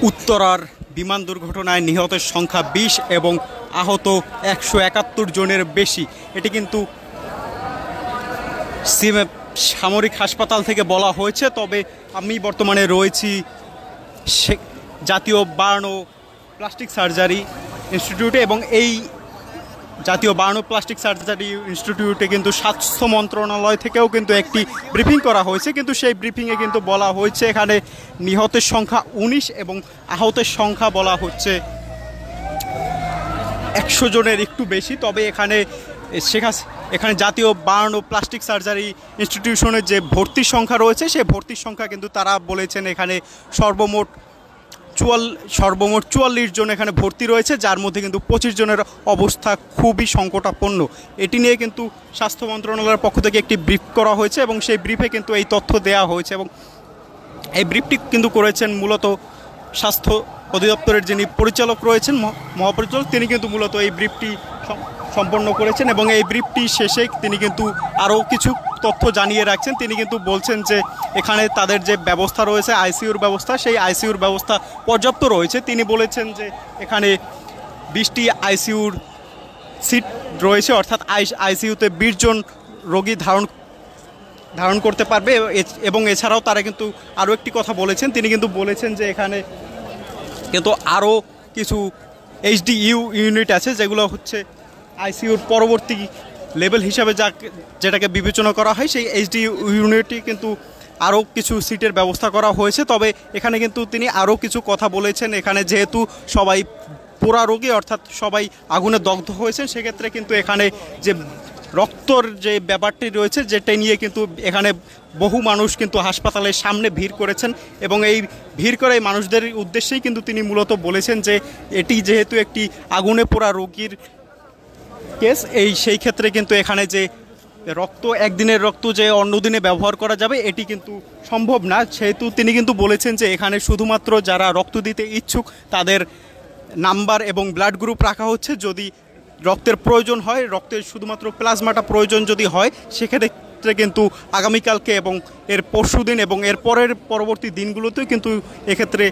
উত্তরার বিমান দুর্ঘটনায় নিহতের সংখ্যা ২০ এবং আহত ১৭১ জনের বেশি। এটি কিন্তু সামরিক হাসপাতাল থেকে বলা হয়েছে। তবে আমি বর্তমানে রয়েছি জাতীয় বার্ন প্লাস্টিক সার্জারি ইনস্টিটিউটে, এবং এই জাতীয় বার্ন প্লাস্টিক সার্জারি ইনস্টিটিউটে কিন্তু স্বাস্থ্য মন্ত্রণালয় থেকেও কিন্তু একটি ব্রিফিং করা হয়েছে। কিন্তু সেই ব্রিফিংয়ে কিন্তু বলা হয়েছে এখানে নিহতের সংখ্যা ১৯ এবং আহতের সংখ্যা বলা হচ্ছে ১০০ জনের একটু বেশি। তবে এখানে জাতীয় বার্ন প্লাস্টিক সার্জারি ইনস্টিটিউশনের যে ভর্তির সংখ্যা রয়েছে সেই ভর্তির সংখ্যা কিন্তু তারা বলেছেন এখানে সর্বমোট ৪৪ জন এখানে ভর্তি রয়েছে, যার মধ্যে কিন্তু ২৫ জনের অবস্থা খুবই সংকটাপন্ন। এটি নিয়ে কিন্তু স্বাস্থ্য মন্ত্রণালয়ের পক্ষ থেকে একটি ব্রিফ করা হয়েছে এবং সেই ব্রিফে কিন্তু এই তথ্য দেওয়া হয়েছে। এবং এই ব্রিফটি কিন্তু করেছেন মূলত স্বাস্থ্য অধিদপ্তরের যিনি পরিচালক রয়েছেন, মহাপরিচালক, তিনি কিন্তু মূলত এই ব্রিফটি সম্পন্ন করেছেন। এবং এই ব্রিফটি শেষে তিনি কিন্তু আরও কিছু তথ্য জানিয়ে রাখছেন। তিনি কিন্তু বলছেন যে এখানে তাদের যে ব্যবস্থা রয়েছে আইসিইউর ব্যবস্থা, সেই আইসিইউর ব্যবস্থা পর্যাপ্ত রয়েছে। তিনি বলেছেন যে এখানে ২০টি আইসিইউর সিট রয়েছে, অর্থাৎ আইসিইউতে ২০ জন রোগী ধারণ করতে পারবে। এবং এছাড়াও তারা কিন্তু আরও একটি কথা বলেছেন, তিনি কিন্তু বলেছেন যে এখানে কিন্তু আরও কিছু এইচডিইউ ইউনিট আছে, যেগুলো হচ্ছে আইসিইউর পরবর্তী লেভেল হিসাবে যেটাকে বিবেচনা করা হয়। সেই এইচডিইউ ইউনিটটি কিন্তু আরও কিছু সিটের ব্যবস্থা করা হয়েছে। তবে এখানে কিন্তু তিনি আরও কিছু কথা বলেছেন, এখানে যেহেতু সবাই পোড়া রোগী, অর্থাৎ সবাই আগুনে দগ্ধ হয়েছেন, সেক্ষেত্রে কিন্তু এখানে যে রক্তর যে ব্যাপারটি রয়েছে যেটা নিয়ে কিন্তু এখানে বহু মানুষ কিন্তু হাসপাতালের সামনে ভিড় করেছেন। এবং এই ভিড় করে মানুষদের উদ্দেশ্যেই কিন্তু তিনি মূলত বলেছেন যে এটি যেহেতু একটি আগুনে পোড়া রোগীর কেস, সেই ক্ষেত্রে কিন্তু এখানে যে রক্ত একদিনের রক্ত যে অন্য দিনে ব্যবহার করা যাবে এটি কিন্তু সম্ভব না। সেহেতু তিনি কিন্তু বলেছেন যে এখানে শুধুমাত্র যারা রক্ত দিতে ইচ্ছুক তাদের নাম্বার এবং ব্লাড গ্রুপ রাখা হচ্ছে। যদি রক্তের প্রয়োজন হয়, রক্তের শুধুমাত্র প্লাজমাটা প্রয়োজন যদি হয়, সেক্ষেত্রে কিন্তু আগামীকালকে এবং এর পরশুদিন এবং এর পরবর্তী দিনগুলোতেও কিন্তু এক্ষেত্রে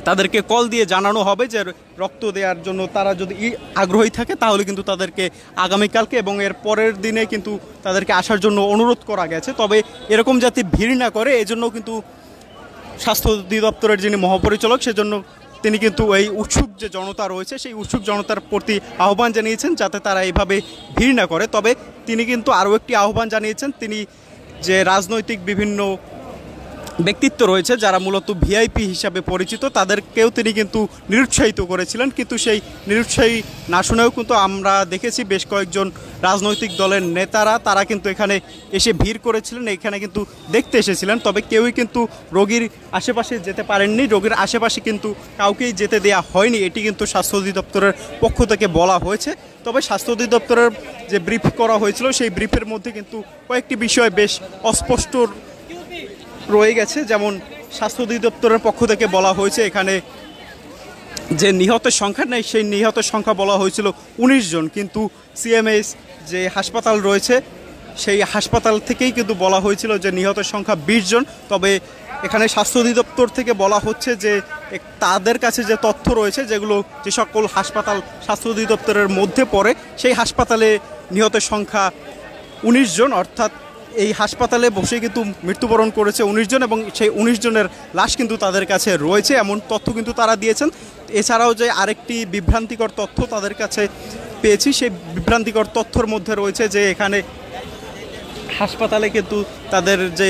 তাদেরকে কল দিয়ে জানানো হবে যে রক্ত দেওয়ার জন্য তারা যদি আগ্রহী থাকে তাহলে কিন্তু তাদেরকে আগামীকালকে এবং এর পরের দিনে কিন্তু তাদেরকে আসার জন্য অনুরোধ করা গেছে। তবে এরকম যাতে ভিড় না করে এজন্য কিন্তু স্বাস্থ্য অধিদপ্তরের যিনি মহাপরিচালক, সেজন্য তিনি কিন্তু এই উৎসুক যে জনতা রয়েছে সেই উৎসুক জনতার প্রতি আহ্বান জানিয়েছেন যাতে তারা এইভাবে ভিড় না করে। তবে তিনি কিন্তু আরও একটি আহ্বান জানিয়েছেন, তিনি যে রাজনৈতিক বিভিন্ন ব্যক্তিত্ব রয়েছে যারা মূলত ভিআইপি হিসাবে পরিচিত তাদেরকেও তিনি কিন্তু নিরুৎসাহিত করেছিলেন। কিন্তু সেই নিরুৎসাহী না শুনেও কিন্তু আমরা দেখেছি বেশ কয়েকজন রাজনৈতিক দলের নেতারা তারা কিন্তু এখানে এসে ভিড় করেছিলেন, এখানে কিন্তু দেখতে এসেছিলেন। তবে কেউই কিন্তু রোগীর আশেপাশে যেতে পারেননি, রোগীর আশেপাশে কিন্তু কাউকেই যেতে দেওয়া হয়নি, এটি কিন্তু স্বাস্থ্য অধিদপ্তরের পক্ষ থেকে বলা হয়েছে। তবে স্বাস্থ্য অধিদপ্তরের যে ব্রিফ করা হয়েছিল সেই ব্রিফের মধ্যে কিন্তু কয়েকটি বিষয় বেশ অস্পষ্ট রয়ে গেছে। যেমন স্বাস্থ্য অধিদপ্তরের পক্ষ থেকে বলা হয়েছে এখানে যে নিহতের সংখ্যা নেই, সেই নিহতের সংখ্যা বলা হয়েছিল ১৯ জন। কিন্তু সিএমএইচ যে হাসপাতাল রয়েছে সেই হাসপাতাল থেকেই কিন্তু বলা হয়েছিল যে নিহতের সংখ্যা ২০ জন। তবে এখানে স্বাস্থ্য অধিদপ্তর থেকে বলা হচ্ছে যে তাদের কাছে যে তথ্য রয়েছে যেগুলো যে সকল হাসপাতাল স্বাস্থ্য অধিদপ্তরের মধ্যে পড়ে সেই হাসপাতালে নিহতের সংখ্যা ১৯ জন, অর্থাৎ এই হাসপাতালে বসে কিন্তু মৃত্যুবরণ করেছে ১৯ জন এবং সেই ১৯ জনের লাশ কিন্তু তাদের কাছে রয়েছে, এমন তথ্য কিন্তু তারা দিয়েছেন। এছাড়াও যে আরেকটি বিভ্রান্তিকর তথ্য তাদের কাছে পেয়েছি, সেই বিভ্রান্তিকর তথ্যর মধ্যে রয়েছে যে এখানে হাসপাতালে কিন্তু তাদের যে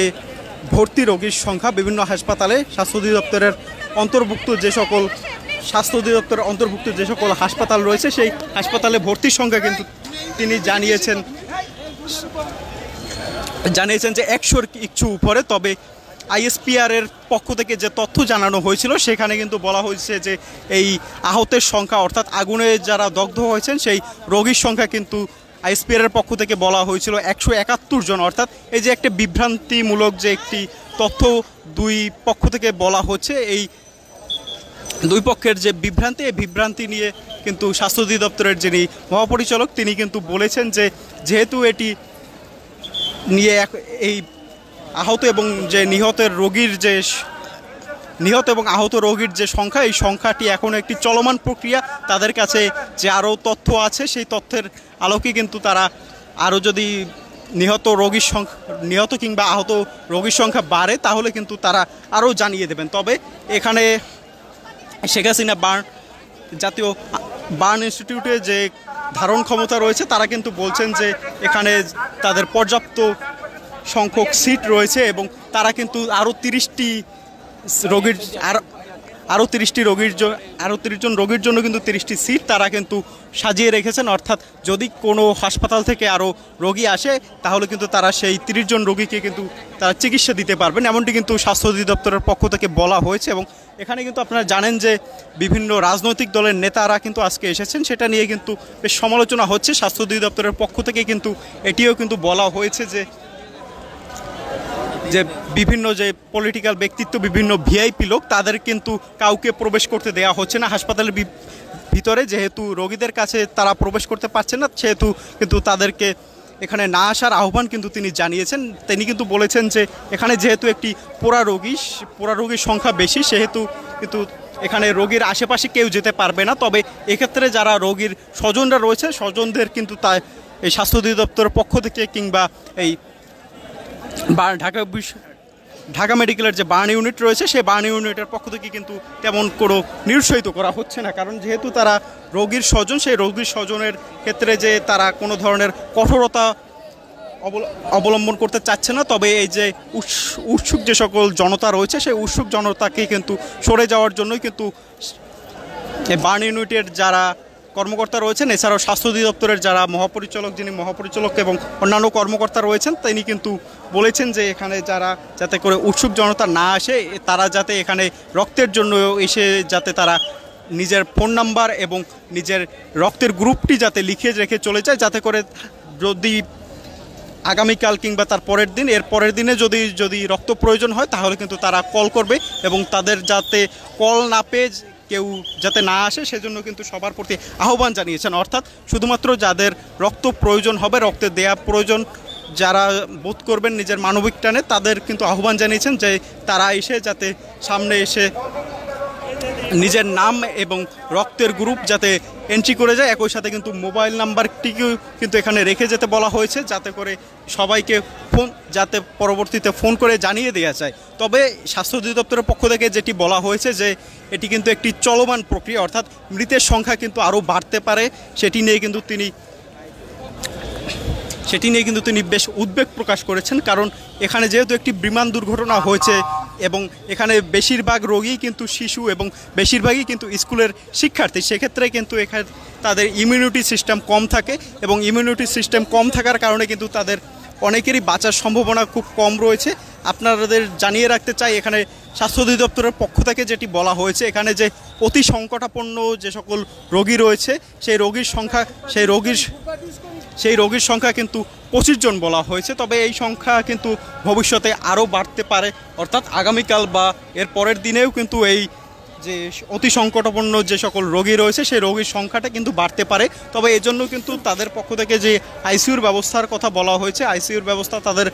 ভর্তি রোগীর সংখ্যা বিভিন্ন হাসপাতালে স্বাস্থ্য অধিদপ্তরের অন্তর্ভুক্ত যে সকল হাসপাতাল রয়েছে সেই হাসপাতালে ভর্তির সংখ্যা কিন্তু তিনি জানিয়েছেন যে ১০০-র কিছু উপরে। তবে আইএসপিআর এর পক্ষ থেকে যে তথ্য জানানো হয়েছিল সেখানে কিন্তু বলা হয়েছে যে এই আহতের সংখ্যা অর্থাৎ আগুনে যারা দগ্ধ হয়েছেন সেই রোগীর সংখ্যা কিন্তু আইএসপিআর এর পক্ষ থেকে বলা হয়েছিল ১৭১ জন। অর্থাৎ এই যে একটা বিভ্রান্তিমূলক যে একটি তথ্য দুই পক্ষ থেকে বলা হচ্ছে, এই দুই পক্ষের যে বিভ্রান্তি, এই বিভ্রান্তি নিয়ে কিন্তু স্বাস্থ্য অধিদপ্তরের যিনি মহাপরিচালক তিনি কিন্তু বলেছেন যে যেহেতু এটি নিয়ে এই আহত এবং যে নিহতের রোগীর যে নিহত এবং আহত রোগীর যে সংখ্যা, এই সংখ্যাটি এখনও একটি চলমান প্রক্রিয়া। তাদের কাছে যে আরও তথ্য আছে সেই তথ্যের আলোকে কিন্তু তারা আরও যদি নিহত কিংবা আহত রোগীর সংখ্যা বাড়ে তাহলে কিন্তু তারা আরও জানিয়ে দেবেন। তবে এখানে শেখ হাসিনা জাতীয় বার্ন ইনস্টিটিউটে যে ধারণ ক্ষমতা রয়েছে তারা কিন্তু বলছেন যে এখানে তাদের পর্যাপ্ত সংখ্যক সিট রয়েছে এবং তারা কিন্তু আরও 30টি রোগীর আরও 30 জন রোগীর জন্য কিন্তু 30টি সিট তারা কিন্তু সাজিয়ে রেখেছেন। অর্থাৎ যদি কোনো হাসপাতাল থেকে আরও রোগী আসে তাহলে কিন্তু তারা সেই 30 জন রোগীকে কিন্তু তারা চিকিৎসা দিতে পারবেন, এমনটি কিন্তু স্বাস্থ্য অধিদপ্তরের পক্ষ থেকে বলা হয়েছে। এবং এখানে কিন্তু আপনারা জানেন যে বিভিন্ন রাজনৈতিক দলের নেতারা কিন্তু আজকে এসেছেন, সেটা নিয়ে কিন্তু বেশ সমালোচনা হচ্ছে। স্বাস্থ্য অধিদপ্তরের পক্ষ থেকে কিন্তু এটিও কিন্তু বলা হয়েছে যে বিভিন্ন যে পলিটিক্যাল ব্যক্তিত্ব, বিভিন্ন ভিআইপি লোক, তাদের কিন্তু কাউকে প্রবেশ করতে দেওয়া হচ্ছে না হাসপাতালের ভিতরে। যেহেতু রোগীদের কাছে তারা প্রবেশ করতে পারছে না, সেহেতু কিন্তু তাদেরকে এখানে না আসার আহ্বান কিন্তু তিনি জানিয়েছেন। তিনি কিন্তু বলেছেন যে এখানে যেহেতু একটি পোড়া রোগীর সংখ্যা বেশি, সেহেতু কিন্তু এখানে রোগীর আশেপাশে কেউ যেতে পারবে না। তবে এক্ষেত্রে যারা রোগীর স্বজনরা রয়েছে, স্বজনদের কিন্তু এই স্বাস্থ্য অধিদপ্তরের পক্ষ থেকে কিংবা এই ঢাকা মেডিকেলের যে বার্ন ইউনিট রয়েছে সেই বার্ন ইউনিটের পক্ষ থেকে কিন্তু তেমন কোনো নিরুৎসাহিত করা হচ্ছে না। কারণ যেহেতু তারা রোগীর স্বজন, সেই রোগীর স্বজনের ক্ষেত্রে যে তারা কোনো ধরনের কঠোরতা অবলম্বন করতে চাচ্ছে না। তবে এই যে উৎসুক যে সকল জনতা রয়েছে সেই উৎসুক জনতাকে কিন্তু সরে যাওয়ার জন্যই কিন্তু এই বার্ন ইউনিটের যারা কর্মকর্তা রয়েছেন, এছাড়াও স্বাস্থ্য অধিদপ্তরের যারা মহাপরিচালক এবং অন্যান্য কর্মকর্তা রয়েছেন, তিনি কিন্তু বলেছেন যে এখানে যাতে করে উৎসুক জনতা না আসে, তারা যাতে এখানে রক্তের জন্য এসে যাতে তারা নিজের ফোন নাম্বার এবং নিজের রক্তের গ্রুপটি যাতে লিখে রেখে চলে যায়, যাতে করে যদি আগামীকাল কিংবা তার পরের দিনে যদি রক্ত প্রয়োজন হয় তাহলে কিন্তু তারা কল করবে এবং তাদের যাতে কল না পেয়ে কেউ যাতে না আসে সেজন্য কিন্তু সবার প্রতি আহ্বান জানিয়েছেন। অর্থাৎ শুধুমাত্র যাদের রক্ত প্রয়োজন হবে, রক্তের দেয়া প্রয়োজন যারা বোধ করবেন নিজের মানবিক টানে, তাদের কিন্তু আহ্বান জানিয়েছেন যে তারা এসে যাতে সামনে এসে নিজের নাম এবং রক্তের গ্রুপ যাতে এন্ট্রি করে যায়। একই সাথে কিন্তু মোবাইল নাম্বারটিকেও কিন্তু এখানে রেখে যেতে বলা হয়েছে, যাতে করে সবাইকে যাতে পরবর্তীতে ফোন করে জানিয়ে দেওয়া যায়। তবে স্বাস্থ্য অধিদপ্তরের পক্ষ থেকে যেটি বলা হয়েছে যে এটি কিন্তু একটি চলমান প্রক্রিয়া, অর্থাৎ মৃতের সংখ্যা কিন্তু আরও বাড়তে পারে। সেটি নিয়ে কিন্তু তিনি বেশ উদ্বেগ প্রকাশ করেছেন। কারণ এখানে যেহেতু একটি বিমান দুর্ঘটনা হয়েছে এবং এখানে বেশিরভাগ রোগী কিন্তু শিশু এবং বেশিরভাগই কিন্তু স্কুলের শিক্ষার্থী, সেক্ষেত্রে কিন্তু এখানে তাদের ইমিউনিটি সিস্টেম কম থাকে এবং ইমিউনিটি সিস্টেম কম থাকার কারণে কিন্তু তাদের অনেকেরই বাঁচার সম্ভাবনা খুব কম রয়েছে। আপনাদের জানিয়ে রাখতে চাই, এখানে স্বাস্থ্য অধিদপ্তরের পক্ষ থেকে যেটি বলা হয়েছে, এখানে যে অতি সংকটাপন্ন যে সকল রোগী রয়েছে সেই রোগীর সংখ্যা কিন্তু 25 জন বলা হয়েছে। তবে এই সংখ্যা কিন্তু ভবিষ্যতে আরও বাড়তে পারে, অর্থাৎ আগামীকাল বা এর পরের দিনেও কিন্তু এই যে অতি সংকটাপন্ন যে সকল রোগী রয়েছে সেই রোগীর সংখ্যাটা কিন্তু বাড়তে পারে। তবে এজন্য কিন্তু তাদের পক্ষ থেকে যে আইসিইউর ব্যবস্থার কথা বলা হয়েছে, আইসিইউর ব্যবস্থা তাদের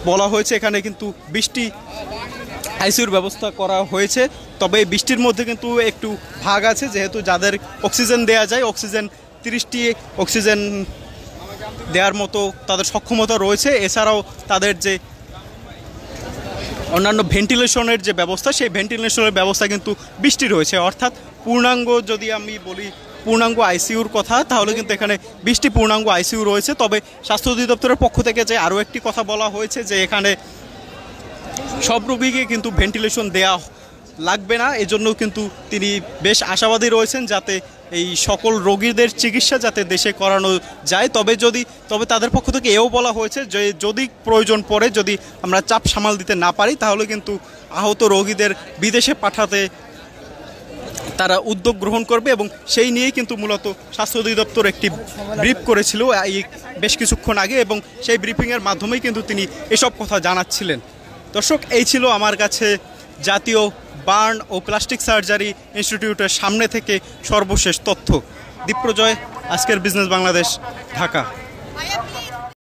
বলা হয়েছে, এখানে কিন্তু 20টি আইসিইউর ব্যবস্থা করা হয়েছে। তবে এই 20টির মধ্যে কিন্তু একটু ভাগ আছে, যেহেতু যাদের অক্সিজেন দেওয়া যায়, 30টি অক্সিজেন দেওয়ার মতো তাদের সক্ষমতা রয়েছে। এছাড়াও তাদের যে অন্যান্য ভেন্টিলেশনের যে ব্যবস্থা, সেই ভেন্টিলেশনের ব্যবস্থা কিন্তু 20টি রয়েছে। অর্থাৎ যদি আমি বলি পূর্ণাঙ্গ আইসিইউর কথা, তাহলে কিন্তু এখানে 20টি পূর্ণাঙ্গ আইসিইউ রয়েছে। তবে স্বাস্থ্য অধিদপ্তরের পক্ষ থেকে যে আরও একটি কথা বলা হয়েছে যে এখানে সব রোগীকে কিন্তু ভেন্টিলেশন দেওয়া লাগবে না, এজন্য কিন্তু তিনি বেশ আশাবাদী রয়েছেন যাতে এই সকল রোগীদের চিকিৎসা যাতে দেশে করানো যায়। তবে তাদের পক্ষ থেকে এও বলা হয়েছে যে যদি প্রয়োজন পড়ে, যদি আমরা চাপ সামাল দিতে না পারি, তাহলে কিন্তু আহত রোগীদের বিদেশে পাঠাতে তারা উদ্যোগ গ্রহণ করবে। এবং সেই নিয়েই কিন্তু মূলত স্বাস্থ্য অধিদপ্তর একটি ব্রিফ করেছিল এই বেশ কিছুক্ষণ আগে, এবং সেই ব্রিফিংয়ের মাধ্যমেই কিন্তু তিনি এসব কথা জানাচ্ছিলেন। দর্শক, এই ছিল আমার কাছে জাতীয় বার্ন ও প্লাস্টিক সার্জারি ইনস্টিটিউটের সামনে থেকে সর্বশেষ তথ্য। দীপ্রজয়, আজকের বিজনেস বাংলাদেশ, ঢাকা।